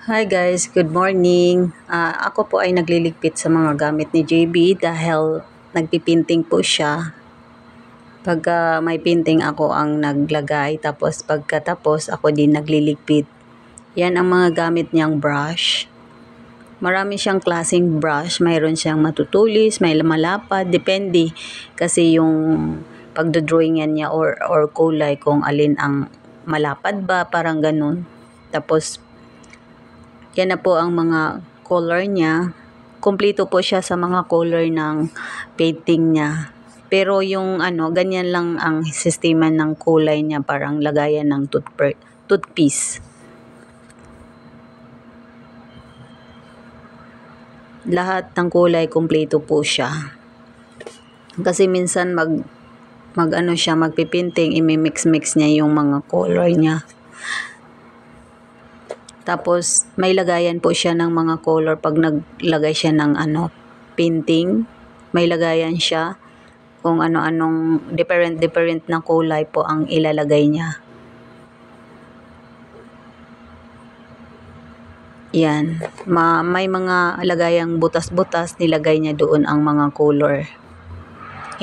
Hi guys, good morning. Ako po ay nagliligpit sa mga gamit ni JB dahil nagpipinting po siya. Pagka may pinting ako ang naglagay, tapos pagkatapos ako din nagliligpit. Yan ang mga gamit niyang brush. Marami siyang klaseng brush, mayroon siyang matutulis, may malapad, depende kasi yung pagdodrawingan niya or kulay kung alin ang malapad ba, parang ganun. Tapos yan na po ang mga color niya. Kumpleto po siya sa mga color ng painting niya. Pero yung ganyan lang ang sistema ng kulay niya, parang lagayan ng toothpiece. Lahat ng kulay kumpleto po siya. Kasi minsan magpipinting, imimix-mix niya yung mga color niya. Tapos may lagayan po siya ng mga color pag naglagay siya ng painting. May lagayan siya kung ano-anong different na kulay po ang ilalagay niya. Yan. May mga lagayang butas-butas, nilagay niya doon ang mga color.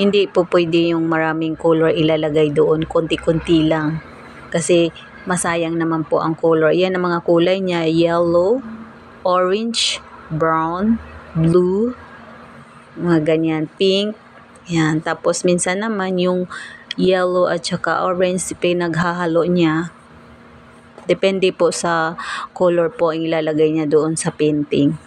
Hindi po pwede yung maraming color ilalagay doon, konti-konti lang. Kasi masayang naman po ang color. Yan ang mga kulay niya, yellow, orange, brown, blue, mga ganyan, pink. Yan. Tapos minsan naman yung yellow at saka orange pinaghahalo niya. Depende po sa color po ang ilalagay niya doon sa painting.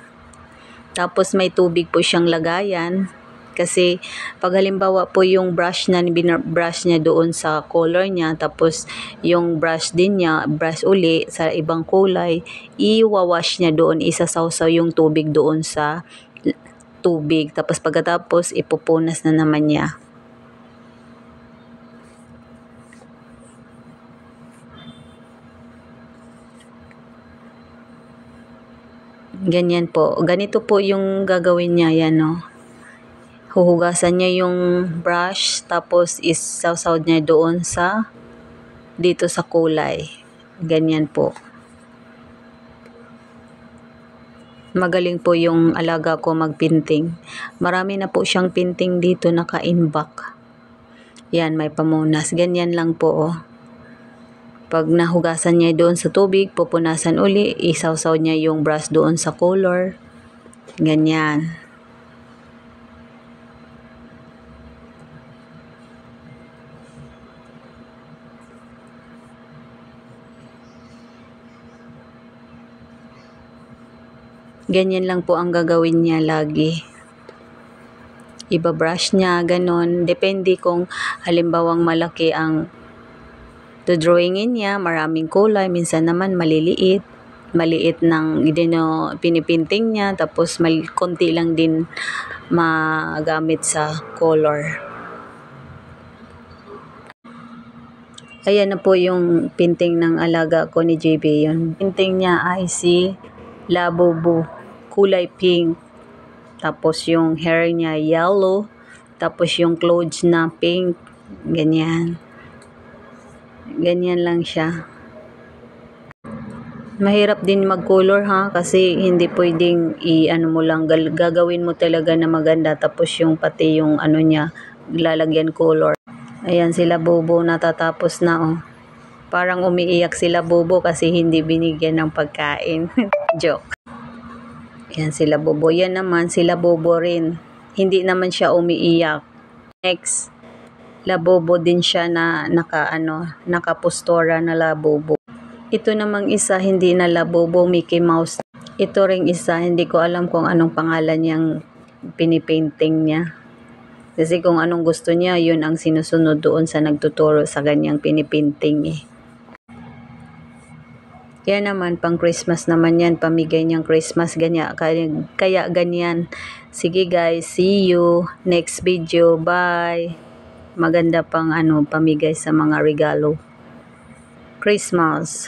Tapos may tubig po siyang lagayan. Kasi pag halimbawa po yung brush niya doon sa color niya, tapos yung brush din niya, brush uli sa ibang kulay, i-wash niya doon, isasawsaw yung tubig doon sa tubig. Tapos pagkatapos ipupunas na naman niya. Ganyan po. Ganito po yung gagawin niya, yan o. Huhugasan niya yung brush, tapos isawsaw niya doon dito sa kulay. Ganyan po. Magaling po yung alaga ko magpinting. Marami na po siyang pinting dito naka-inback. Yan, may pamunas. Ganyan lang po oh. Pag nahugasan niya doon sa tubig, pupunasan uli, isawsaw niya yung brush doon sa color. Ganyan. Ganyan lang po ang gagawin niya lagi. Iba-brush niya, ganon. Depende kung halimbawang malaki ang drawingin niya, maraming kulay, minsan naman maliliit. Maliit ng pinipinting niya, tapos konti lang din magamit sa color. Ayan na po yung pinting ng alaga ko ni JB. Yung pinting niya ay si Labubu, kulay pink. Tapos yung hair niya yellow. Tapos yung clothes na pink. Ganyan. Ganyan lang siya. Mahirap din mag-color ha, kasi hindi pwedeng mo lang, gagawin mo talaga na maganda, tapos yung pati yung niya, lalagyan color. Ayan sila Bobo, natatapos na oh. Parang umiiyak sila Bobo kasi hindi binigyan ng pagkain. Joke. Ayan sila Bobo. Yan naman sila Bobo rin. Hindi naman siya umiiyak. Next, Labobo din siya na nakapostura na Labobo. Ito namang isa hindi na Labobo, Mickey Mouse. Ito ring isa, hindi ko alam kung anong pangalan niyang pinipainting niya. Kasi kung anong gusto niya, yun ang sinusunod doon sa nagtuturo sa ganyang pinipainting eh. Kaya naman, pang Christmas naman yan, pamigay niyang Christmas, kaya ganyan. Sige guys, see you next video, bye. Maganda pang pamigay sa mga regalo. Christmas.